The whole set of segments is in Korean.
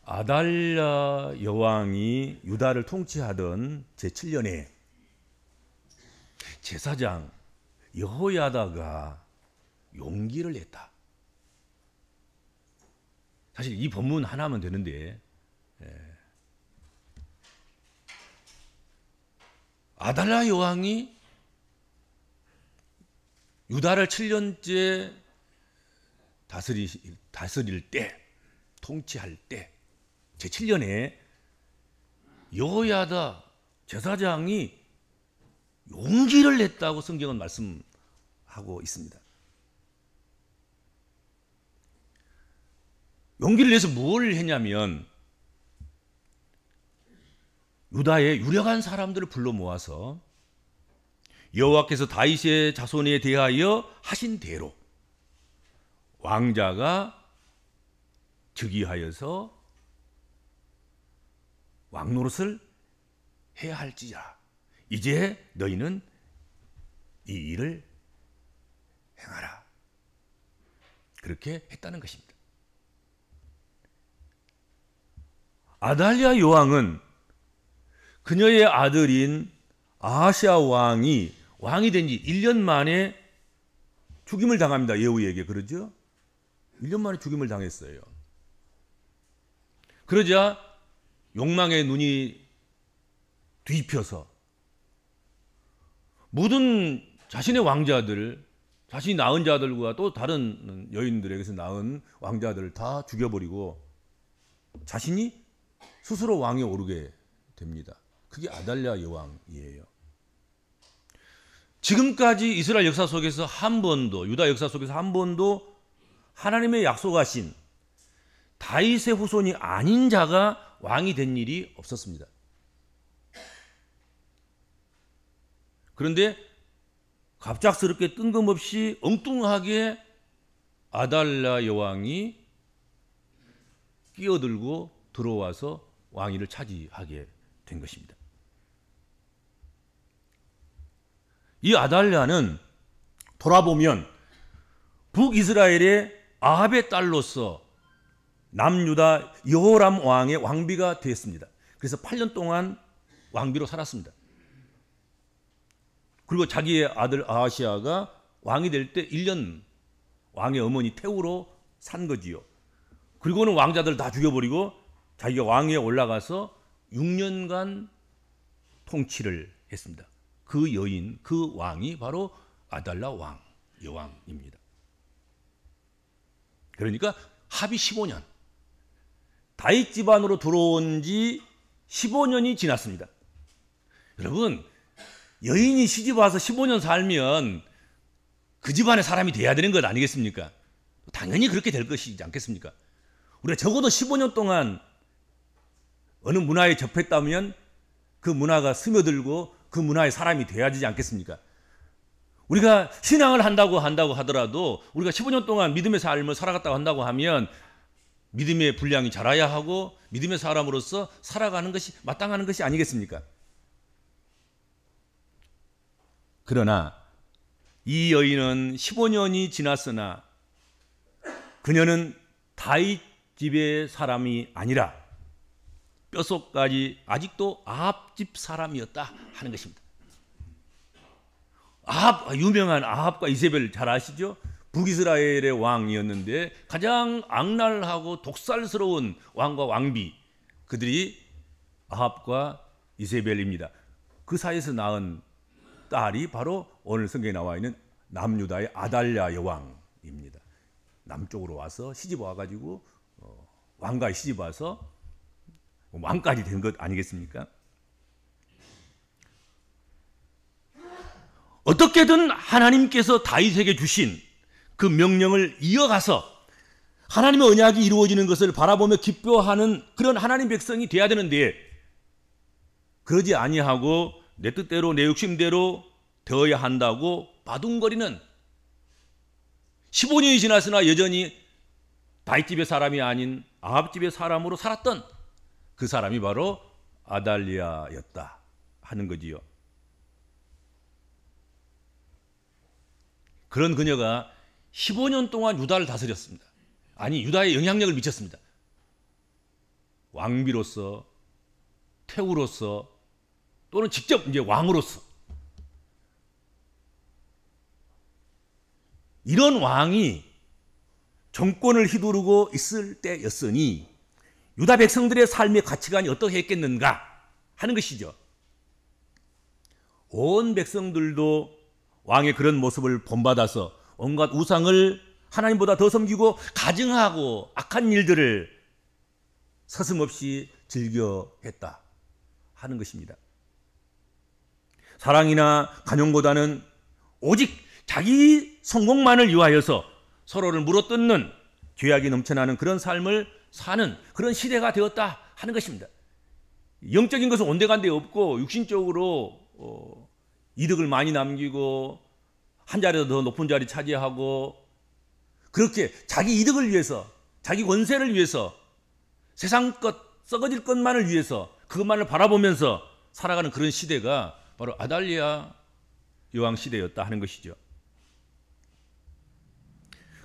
아달랴 여왕이 유다를 통치하던 제7년에 제사장 여호야다가 용기를 냈다. 사실 이 본문 하나면 되는데 아달랴 여왕이 유다를 7년째 다스릴 때, 통치할 때 제7년에 여호야다 제사장이 용기를 냈다고 성경은 말씀하고 있습니다. 용기를 내서 뭘 했냐면 유다의 유력한 사람들을 불러 모아서 여호와께서 다윗의 자손에 대하여 하신 대로 왕자가 즉위하여서 왕노릇을 해야 할지라 이제 너희는 이 일을 행하라. 그렇게 했다는 것입니다. 아달랴 여왕은 그녀의 아들인 아하시아 왕이 된 지 1년 만에 죽임을 당합니다. 예후에게. 그러죠? 1년 만에 죽임을 당했어요. 그러자 욕망의 눈이 뒤집혀서 모든 자신의 왕자들, 자신이 낳은 자들과 또 다른 여인들에게서 낳은 왕자들을 다 죽여버리고 자신이 스스로 왕에 오르게 됩니다. 그게 아달랴 여왕이에요. 지금까지 이스라엘 역사 속에서 한 번도, 유다 역사 속에서 한 번도 하나님의 약속하신 다윗의 후손이 아닌 자가 왕이 된 일이 없었습니다. 그런데 갑작스럽게 뜬금없이 엉뚱하게 아달랴 여왕이 끼어들고 들어와서 왕위를 차지하게 된 것입니다. 이 아달랴는 돌아보면 북이스라엘의 아합의 딸로서 남유다 여호람 왕의 왕비가 되었습니다. 그래서 8년 동안 왕비로 살았습니다. 그리고 자기의 아들 아하시아가 왕이 될 때 1년 왕의 어머니 태우로 산 거지요. 그리고는 왕자들 다 죽여버리고 자기가 왕위에 올라가서 6년간 통치를 했습니다. 그 여인, 그 왕이 바로 아달랴 여왕입니다. 그러니까 합이 15년. 다윗 집안으로 들어온 지 15년이 지났습니다. 여러분, 여인이 시집 와서 15년 살면 그 집안의 사람이 돼야 되는 것 아니겠습니까? 당연히 그렇게 될 것이지 않겠습니까? 우리가 적어도 15년 동안 어느 문화에 접했다면 그 문화가 스며들고 그 문화의 사람이 돼야 되지 않겠습니까? 우리가 신앙을 한다고 하더라도 우리가 15년 동안 믿음의 삶을 살아갔다고 한다고 하면 믿음의 분량이 자라야 하고 믿음의 사람으로서 살아가는 것이 마땅한 것이 아니겠습니까? 그러나 이 여인은 15년이 지났으나 그녀는 다윗 집의 사람이 아니라 뼛속까지 아직도 아합집 사람이었다 하는 것입니다. 유명한 아합과 이세벨 잘 아시죠? 북이스라엘의 왕이었는데 가장 악랄하고 독살스러운 왕과 왕비, 그들이 아합과 이세벨입니다. 그 사이에서 낳은 딸이 바로 오늘 성경에 나와 있는 남유다의 아달랴 여왕입니다. 남쪽으로 와서 시집 와가지고 왕가에 시집 와서 왕까지 된 것 아니겠습니까? 어떻게든 하나님께서 다윗에게 주신 그 명령을 이어가서 하나님의 언약이 이루어지는 것을 바라보며 기뻐하는 그런 하나님 백성이 돼야 되는데 그러지 아니하고 내 뜻대로 내 욕심대로 되어야 한다고 바둥거리는 15년이 지났으나 여전히 다윗집의 사람이 아닌 아합집의 사람으로 살았던 그 사람이 바로 아달랴였다 하는 거지요. 그런 그녀가 15년 동안 유다를 다스렸습니다. 아니, 유다에 영향력을 미쳤습니다. 왕비로서, 태우로서, 또는 직접 이제 왕으로서, 이런 왕이 정권을 휘두르고 있을 때였으니 유다 백성들의 삶의 가치관이 어떻게 했겠는가 하는 것이죠. 온 백성들도 왕의 그런 모습을 본받아서 온갖 우상을 하나님보다 더 섬기고 가증하고 악한 일들을 서슴없이 즐겨했다 하는 것입니다. 사랑이나 간용보다는 오직 자기 성공만을 위하여서 서로를 물어뜯는 죄악이 넘쳐나는 그런 삶을 사는 그런 시대가 되었다 하는 것입니다. 영적인 것은 온데간데 없고 육신적으로 이득을 많이 남기고 한 자리도 더 높은 자리 차지하고 그렇게 자기 이득을 위해서, 자기 권세를 위해서, 세상 것, 썩어질 것만을 위해서 그것만을 바라보면서 살아가는 그런 시대가 바로 아달랴 여왕 시대였다 하는 것이죠.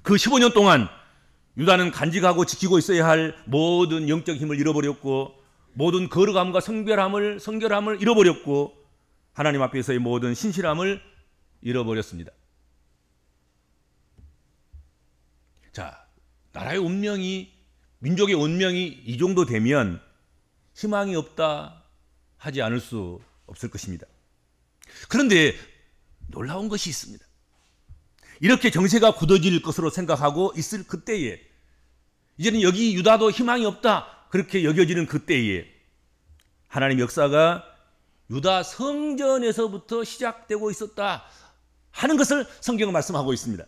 그 15년 동안 유다는 간직하고 지키고 있어야 할 모든 영적 힘을 잃어버렸고 모든 거룩함과 성결함을 잃어버렸고 하나님 앞에서의 모든 신실함을 잃어버렸습니다. 자, 나라의 운명이, 민족의 운명이 이 정도 되면 희망이 없다 하지 않을 수 없을 것입니다. 그런데 놀라운 것이 있습니다. 이렇게 정세가 굳어질 것으로 생각하고 있을 그때에, 이제는 여기 유다도 희망이 없다 그렇게 여겨지는 그때에 하나님 역사가 유다 성전에서부터 시작되고 있었다 하는 것을 성경은 말씀하고 있습니다.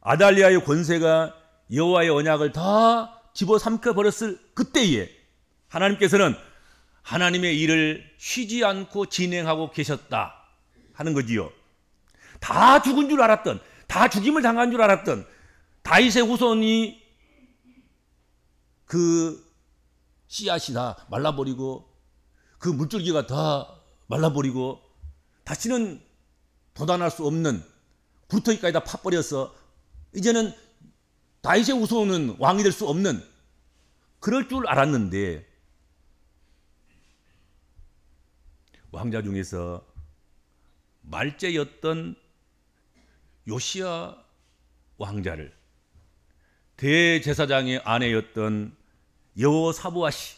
아달랴의 권세가 여호와의 언약을 다 집어삼켜 버렸을 그때에 하나님께서는 하나님의 일을 쉬지 않고 진행하고 계셨다 하는 거지요. 다 죽은 줄 알았던, 다 죽임을 당한 줄 알았던 다윗의 후손이 그 씨앗이 다 말라버리고 그 물줄기가 다 말라버리고 다시는 돋아날 수 없는 굴터기까지 다 파버려서 이제는 다윗의 후손은 왕이 될 수 없는 그럴 줄 알았는데 왕자 중에서 말째였던 요시야 왕자를 대제사장의 아내였던 여호사부아시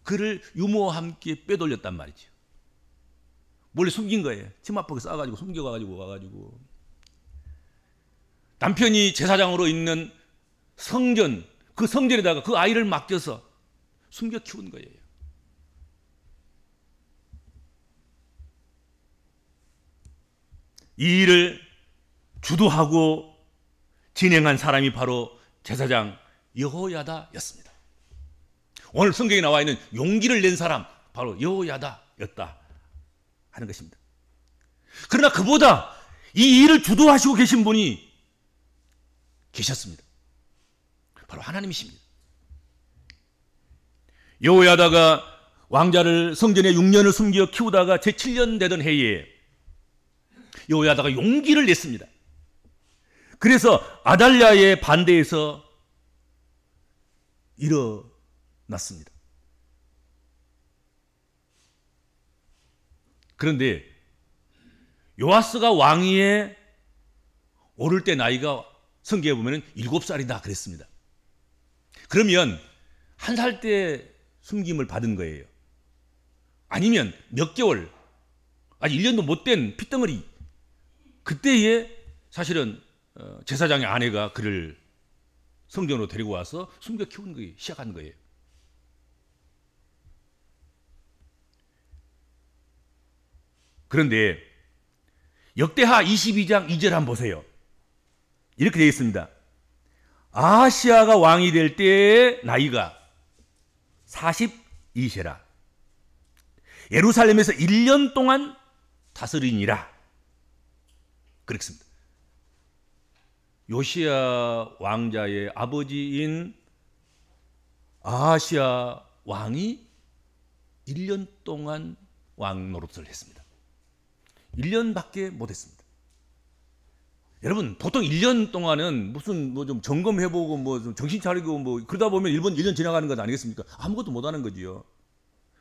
그를 유모와 함께 빼돌렸단 말이죠. 몰래 숨긴 거예요. 치마폭에 싸가지고 숨겨가지고 와가지고 남편이 제사장으로 있는 성전, 그 성전에다가 그 아이를 맡겨서 숨겨 키운 거예요. 이 일을 주도하고 진행한 사람이 바로 제사장 여호야다였습니다. 오늘 성경에 나와 있는 용기를 낸 사람 바로 여호야다였다 하는 것입니다. 그러나 그보다 이 일을 주도하시고 계신 분이 계셨습니다. 바로 하나님이십니다. 여호야다가 왕자를 성전에 6년을 숨겨 키우다가 제7년 되던 해에 여호야다가 용기를 냈습니다. 그래서 아달랴의 반대에서 일어났습니다. 그런데 요아스가 왕위에 오를 때 나이가 성경에 보면 7살이다 그랬습니다. 그러면 1살 때 숨김을 받은 거예요. 아니면 몇 개월, 아직 1년도 못 된 핏덩어리, 그때에 사실은 제사장의 아내가 그를 성전으로 데리고 와서 숨겨 키운 거예요. 시작한 거예요. 그런데 역대하 22장 2절 한번 보세요. 이렇게 되어 있습니다. 아하시아가 왕이 될 때의 나이가 42세라. 예루살렘에서 1년 동안 다스리니라. 그렇습니다. 요시야 왕자의 아버지인 아하시아 왕이 1년 동안 왕 노릇을 했습니다. 1년밖에 못했습니다. 여러분 보통 1년 동안은 무슨 뭐 좀 점검해보고 뭐 좀 정신 차리고 뭐 그러다 보면 1년 지나가는 것 아니겠습니까? 아무것도 못하는 거지요.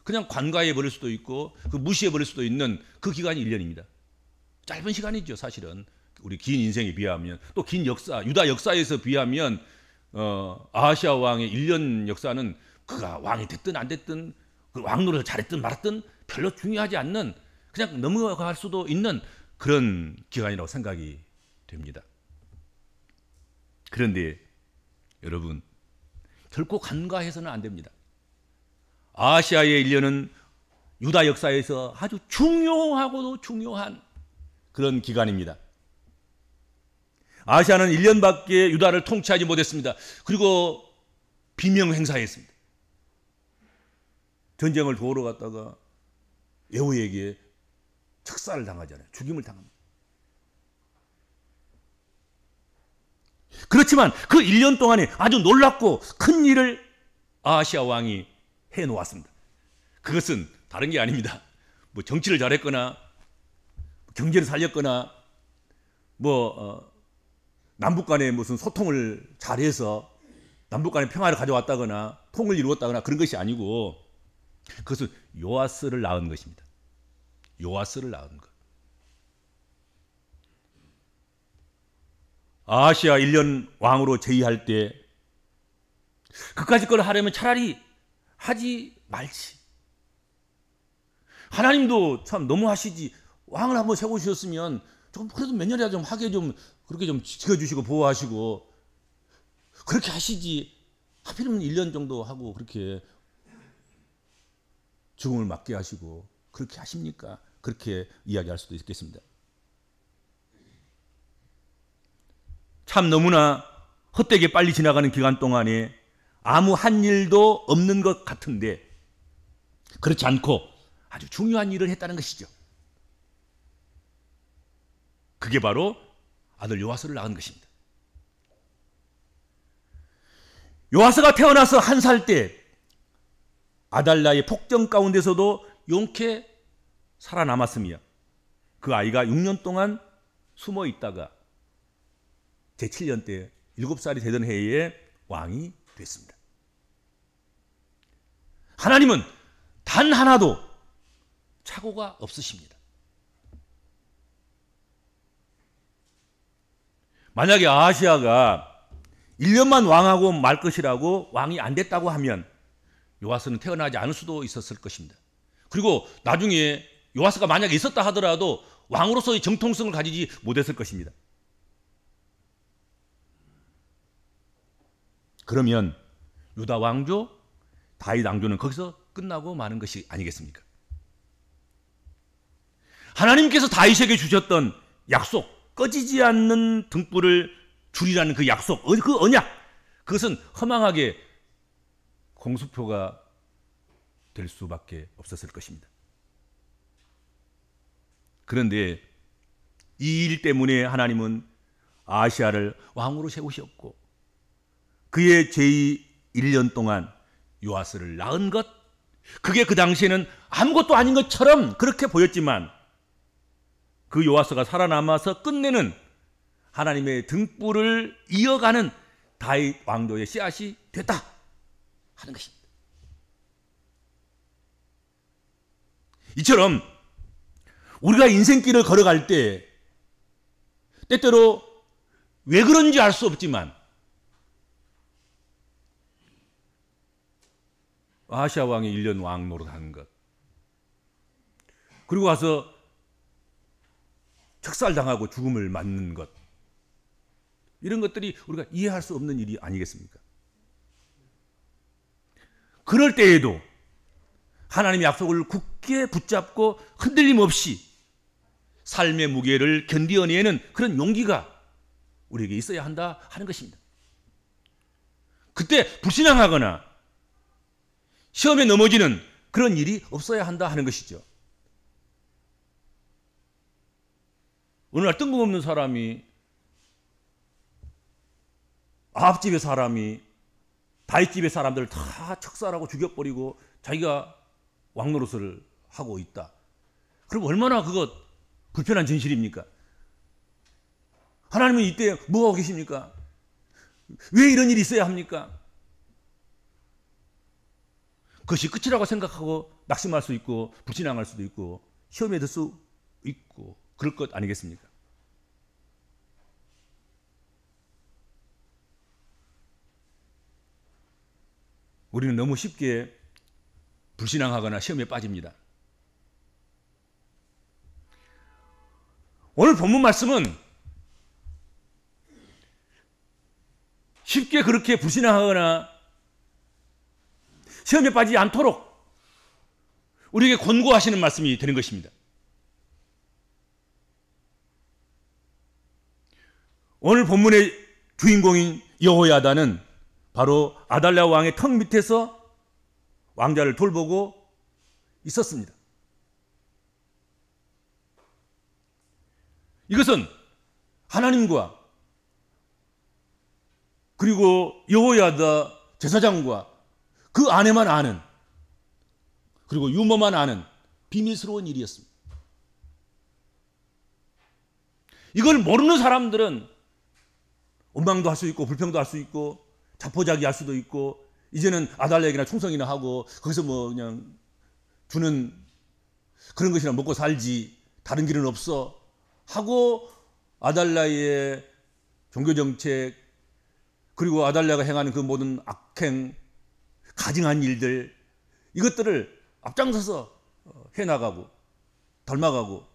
그냥 관가해 버릴 수도 있고 그 무시해 버릴 수도 있는 그 기간이 1년입니다. 짧은 시간이죠, 사실은. 우리 긴 인생에 비하면, 또 긴 역사, 유다 역사에서 비하면 아하시아 왕의 1년 역사는 그가 왕이 됐든 안 됐든 그 왕노릇을 잘했든 말았든 별로 중요하지 않는, 그냥 넘어갈 수도 있는 그런 기간이라고 생각이 됩니다. 그런데 여러분, 결코 간과해서는 안 됩니다. 아시아의 1년은 유다 역사에서 아주 중요하고도 중요한 그런 기간입니다. 아시아는 1년밖에 유다를 통치하지 못했습니다. 그리고 비명 행사했습니다. 전쟁을 도우러 갔다가 여호에게 척살을 당하잖아요. 죽임을 당합니다. 그렇지만 그 1년 동안에 아주 놀랍고 큰 일을 아하시아 왕이 해놓았습니다. 그것은 다른 게 아닙니다. 뭐 정치를 잘했거나 경제를 살렸거나 남북 간에 무슨 소통을 잘해서 남북 간에 평화를 가져왔다거나 통을 이루었다거나 그런 것이 아니고, 그것은 요아스를 낳은 것입니다. 요아스를 낳은 것. 아하시아 1년 왕으로 제위할 때 그까짓 걸 하려면 차라리 하지 말지. 하나님도 참 너무 하시지. 왕을 한번 세우셨으면 좀 그래도 몇 년이라도 좀 하게 좀 그렇게 좀 지켜주시고 보호하시고 그렇게 하시지. 하필이면 1년 정도 하고 그렇게 죽음을 맞게 하시고 그렇게 하십니까? 그렇게 이야기할 수도 있겠습니다. 참 너무나 헛되게 빨리 지나가는 기간 동안에 아무 한 일도 없는 것 같은데, 그렇지 않고 아주 중요한 일을 했다는 것이죠. 그게 바로 아들 요아스를 낳은 것입니다. 요아스가 태어나서 1살 때 아달랴의 폭정 가운데서도 용케 살아남았으며 그 아이가 6년 동안 숨어 있다가 제7년 때 7살이 되던 해에 왕이 됐습니다. 하나님은 단 하나도 착오가 없으십니다. 만약에 아하시아가 1년만 왕하고 말 것이라고 왕이 안 됐다고 하면 요아스는 태어나지 않을 수도 있었을 것입니다. 그리고 나중에 요아스가 만약에 있었다 하더라도 왕으로서의 정통성을 가지지 못했을 것입니다. 그러면 유다 왕조, 다윗 왕조는 거기서 끝나고 마는 것이 아니겠습니까? 하나님께서 다윗에게 주셨던 약속, 꺼지지 않는 등불을 주리라는 그 약속, 그 언약, 그것은 허망하게 공수표가 될 수밖에 없었을 것입니다. 그런데 이 일 때문에 하나님은 아하시아를 왕으로 세우셨고 그의 제위 1년 동안 요아스를 낳은 것, 그게 그 당시에는 아무것도 아닌 것처럼 그렇게 보였지만 그 요아스가 살아남아서 끝내는 하나님의 등불을 이어가는 다윗 왕조의 씨앗이 됐다 하는 것입니다. 이처럼 우리가 인생길을 걸어갈 때 때때로 왜 그런지 알 수 없지만 아하시아 왕이 1년 왕 노릇하는 것, 그리고 가서 척살당하고 죽음을 맞는 것, 이런 것들이 우리가 이해할 수 없는 일이 아니겠습니까? 그럴 때에도 하나님의 약속을 굳게 붙잡고 흔들림 없이 삶의 무게를 견디어내는 그런 용기가 우리에게 있어야 한다 하는 것입니다. 그때 불신앙하거나 시험에 넘어지는 그런 일이 없어야 한다 하는 것이죠. 어느 날 뜬금없는 사람이, 아합집의 사람이 다윗집의 사람들을 다 척살하고 죽여버리고 자기가 왕노릇을 하고 있다. 그럼 얼마나 그거 불편한 진실입니까? 하나님은 이때 뭐하고 계십니까? 왜 이런 일이 있어야 합니까? 그것이 끝이라고 생각하고 낙심할 수 있고 불신앙할 수도 있고 시험에 들 수 있고 그럴 것 아니겠습니까? 우리는 너무 쉽게 불신앙하거나 시험에 빠집니다. 오늘 본문 말씀은 쉽게 그렇게 불신앙하거나 시험에 빠지지 않도록 우리에게 권고하시는 말씀이 되는 것입니다. 오늘 본문의 주인공인 여호야다는 바로 아달랴 왕의 턱 밑에서 왕자를 돌보고 있었습니다. 이것은 하나님과 그리고 여호야다 제사장과 그 아내만 아는 그리고 유모만 아는 비밀스러운 일이었습니다. 이걸 모르는 사람들은 원망도 할 수 있고 불평도 할 수 있고 자포자기 할 수도 있고 이제는 아달랴에게나 충성이나 하고 거기서 뭐 그냥 주는 그런 것이나 먹고 살지 다른 길은 없어 하고 아달랴의 종교정책 그리고 아달랴가 행하는 그 모든 악행 가증한 일들 이것들을 앞장서서 해나가고 닮아가고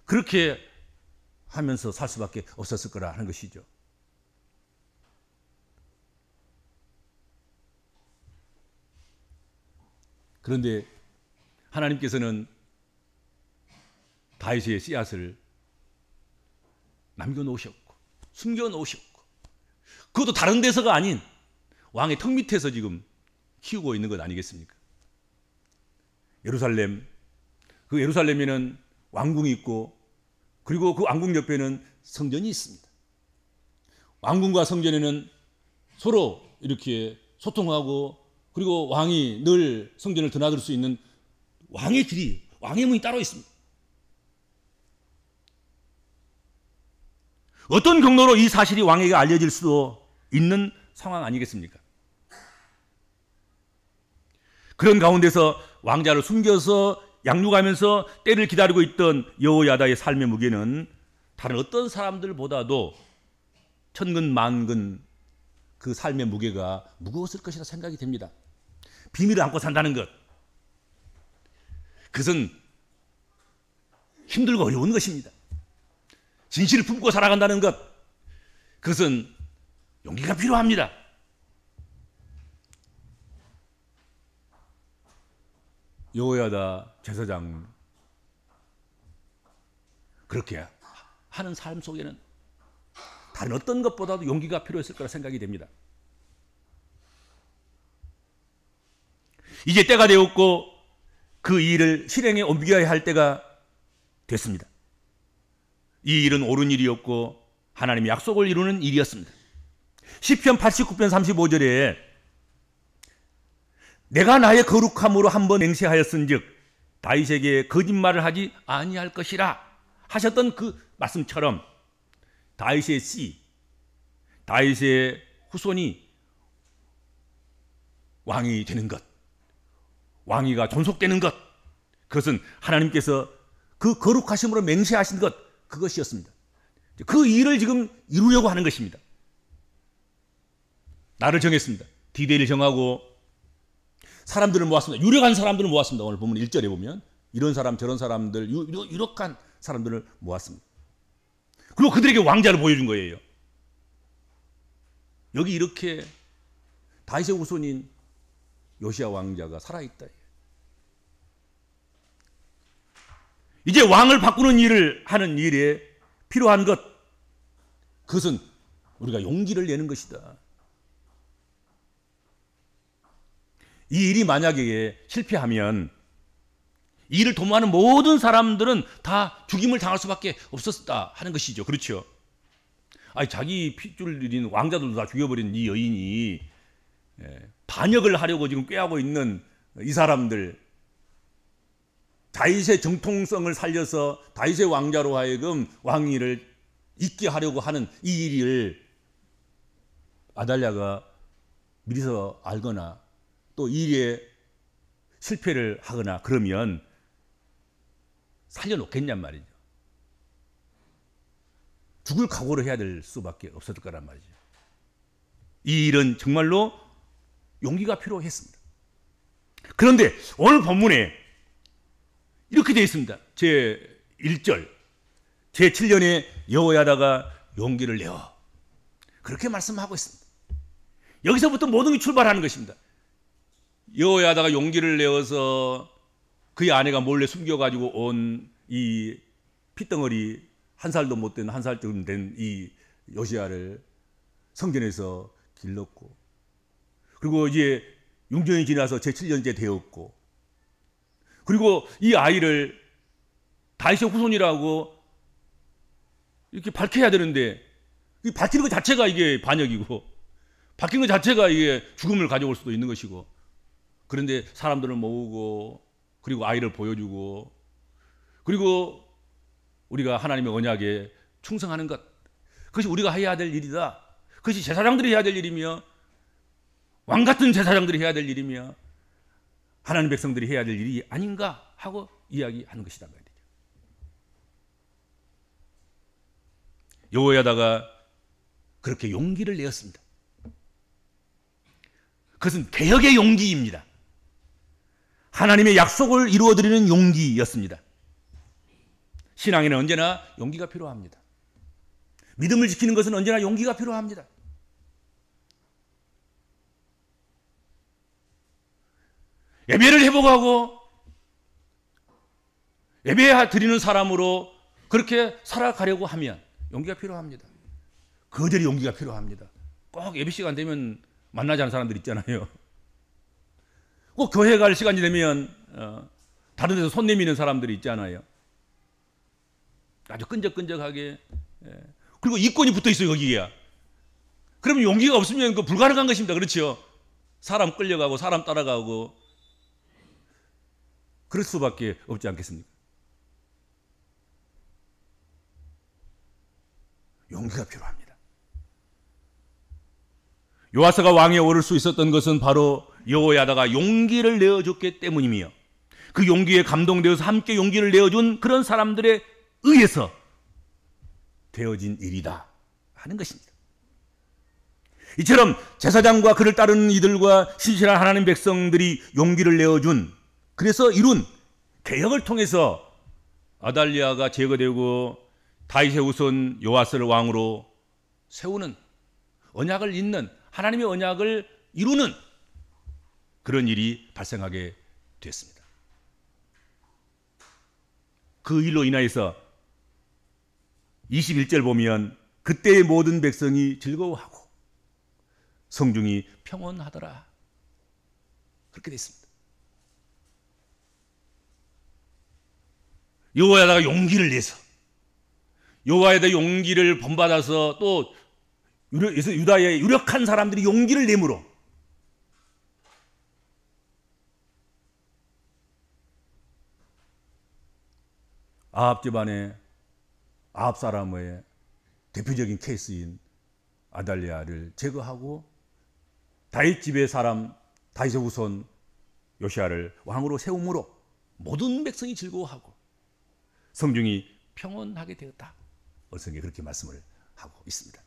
그렇게 하면서 살 수밖에 없었을 거라 하는 것이죠. 그런데 하나님께서는 다윗의 씨앗을 남겨놓으셨고 숨겨놓으셨고 그것도 다른 데서가 아닌 왕의 턱 밑에서 지금 키우고 있는 것 아니겠습니까? 예루살렘, 그 예루살렘에는 왕궁이 있고 그리고 그 왕궁 옆에는 성전이 있습니다. 왕궁과 성전에는 서로 이렇게 소통하고 그리고 왕이 늘 성전을 드나들 수 있는 왕의 길이, 왕의 문이 따로 있습니다. 어떤 경로로 이 사실이 왕에게 알려질 수도 있는 상황 아니겠습니까? 그런 가운데서 왕자를 숨겨서 양육하면서 때를 기다리고 있던 여호야다의 삶의 무게는 다른 어떤 사람들보다도 천근 만근 그 삶의 무게가 무거웠을 것이라 생각이 됩니다. 비밀을 안고 산다는 것, 그것은 힘들고 어려운 것입니다. 진실을 품고 살아간다는 것, 그것은 용기가 필요합니다. 여호야다 제사장 그렇게 하는 삶 속에는 다른 어떤 것보다도 용기가 필요했을 거라 생각이 됩니다. 이제 때가 되었고 그 일을 실행에 옮겨야 할 때가 됐습니다. 이 일은 옳은 일이었고 하나님의 약속을 이루는 일이었습니다. 시편 89편 35절에 내가 나의 거룩함으로 한번 맹세하였은즉 다윗에게 거짓말을 하지 아니할 것이라 하셨던 그 말씀처럼 다윗의 씨, 다윗의 후손이 왕이 되는 것, 왕위가 존속되는 것, 그것은 하나님께서 그 거룩하심으로 맹세하신 것, 그것이었습니다. 그 일을 지금 이루려고 하는 것입니다. 나를 정했습니다. 디데이를 정하고 사람들을 모았습니다. 유력한 사람들을 모았습니다. 오늘 보면 1절에 보면 이런 사람 저런 사람들 유력한 사람들을 모았습니다. 그리고 그들에게 왕자를 보여준 거예요. 여기 이렇게 다윗의 후손인 요시야 왕자가 살아있다. 이제 왕을 바꾸는 일을 하는 일에 필요한 것, 그것은 우리가 용기를 내는 것이다. 이 일이 만약에 실패하면 이 일을 도모하는 모든 사람들은 다 죽임을 당할 수밖에 없었다 하는 것이죠. 그렇죠? 아니, 자기 핏줄 들인 왕자들도 다 죽여버린 이 여인이 반역을 하려고 지금 꾀하고 있는 이 사람들, 다윗의 정통성을 살려서 다윗의 왕자로 하여금 왕위를 있게 하려고 하는 이 일을 아달랴가 미리서 알거나 또 이 일에 실패를 하거나 그러면 살려놓겠냔 말이죠. 죽을 각오를 해야 될 수밖에 없었을 거란 말이죠. 이 일은 정말로 용기가 필요했습니다. 그런데 오늘 본문에 이렇게 되어 있습니다. 제 1절 제 7년에 여호야다가 용기를 내어 그렇게 말씀하고 있습니다. 여기서부터 모든 게 출발하는 것입니다. 여호야다가 용기를 내어서 그의 아내가 몰래 숨겨가지고 온 이 핏덩어리 한 살도 못 된 한 살쯤 된 이 요시야를 성전에서 길렀고 그리고 이제 6년이 지나서 제 7년째 되었고 그리고 이 아이를 다윗의 후손이라고 이렇게 밝혀야 되는데 밝히는 것 자체가 이게 반역이고 밝히는 것 자체가 이게 죽음을 가져올 수도 있는 것이고 그런데 사람들을 모으고 그리고 아이를 보여주고 그리고 우리가 하나님의 언약에 충성하는 것 그것이 우리가 해야 될 일이다. 그것이 제사장들이 해야 될 일이며 왕 같은 제사장들이 해야 될 일이며 하나님 백성들이 해야 될 일이 아닌가 하고 이야기하는 것이다 말이죠. 여호야다가 그렇게 용기를 내었습니다. 그것은 개혁의 용기입니다. 하나님의 약속을 이루어드리는 용기였습니다. 신앙에는 언제나 용기가 필요합니다. 믿음을 지키는 것은 언제나 용기가 필요합니다. 예배를 회복하고 예배 드리는 사람으로 그렇게 살아가려고 하면 용기가 필요합니다. 거절이 용기가 필요합니다. 꼭 예배 시간 되면 만나지 않는 사람들 있잖아요. 꼭 교회 갈 시간이 되면 다른 데서 손 내미는 사람들이 있잖아요. 아주 끈적끈적하게. 그리고 이권이 붙어 있어요 거기에. 그러면 용기가 없으면 그 불가능한 것입니다. 그렇죠? 사람 끌려가고 사람 따라가고 그럴 수밖에 없지 않겠습니까? 용기가 필요합니다. 요아스가 왕에 오를 수 있었던 것은 바로 여호야다가 용기를 내어줬기 때문이며 그 용기에 감동되어서 함께 용기를 내어준 그런 사람들에 의해서 되어진 일이다 하는 것입니다. 이처럼 제사장과 그를 따르는 이들과 신실한 하나님 백성들이 용기를 내어준 그래서 이룬 개혁을 통해서 아달랴가 제거되고 다윗의 후손 요아스를 왕으로 세우는 언약을 잇는 하나님의 언약을 이루는 그런 일이 발생하게 됐습니다. 그 일로 인하여서 21절 보면 그때의 모든 백성이 즐거워하고 성중이 평온하더라 그렇게 됐습니다. 여호야다가 용기를 내서 여호와의 용기를 본받아서 또 유다의 유력한 사람들이 용기를 내므로 아합 집안의 아합 사람의 대표적인 케이스인 아달랴를 제거하고 다윗 집의 사람 다윗의 후손 요시야를 왕으로 세움으로 모든 백성이 즐거워하고 성중이 평온하게 되었다. 어성이 그렇게 말씀을 하고 있습니다.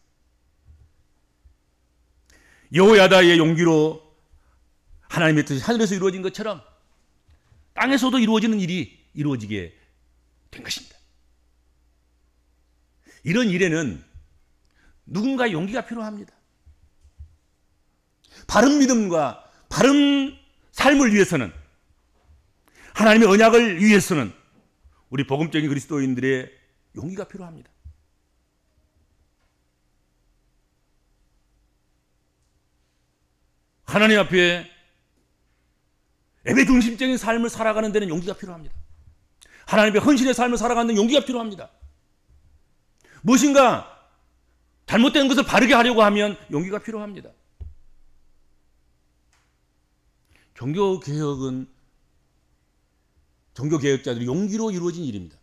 여호야다의 용기로 하나님의 뜻이 하늘에서 이루어진 것처럼 땅에서도 이루어지는 일이 이루어지게 된 것입니다. 이런 일에는 누군가의 용기가 필요합니다. 바른 믿음과 바른 삶을 위해서는 하나님의 언약을 위해서는 우리 복음적인 그리스도인들의 용기가 필요합니다. 하나님 앞에 예배 중심적인 삶을 살아가는 데는 용기가 필요합니다. 하나님 앞에 헌신의 삶을 살아가는 데는 용기가 필요합니다. 무엇인가 잘못된 것을 바르게 하려고 하면 용기가 필요합니다. 종교개혁은 종교개혁자들이 용기로 이루어진 일입니다.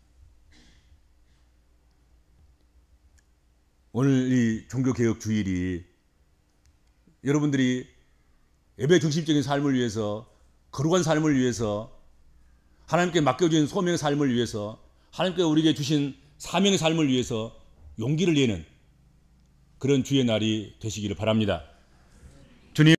오늘 이 종교개혁 주일이 여러분들이 예배 중심적인 삶을 위해서, 거룩한 삶을 위해서, 하나님께 맡겨진 소명의 삶을 위해서, 하나님께 우리에게 주신 사명의 삶을 위해서 용기를 내는 그런 주의 날이 되시기를 바랍니다. 주님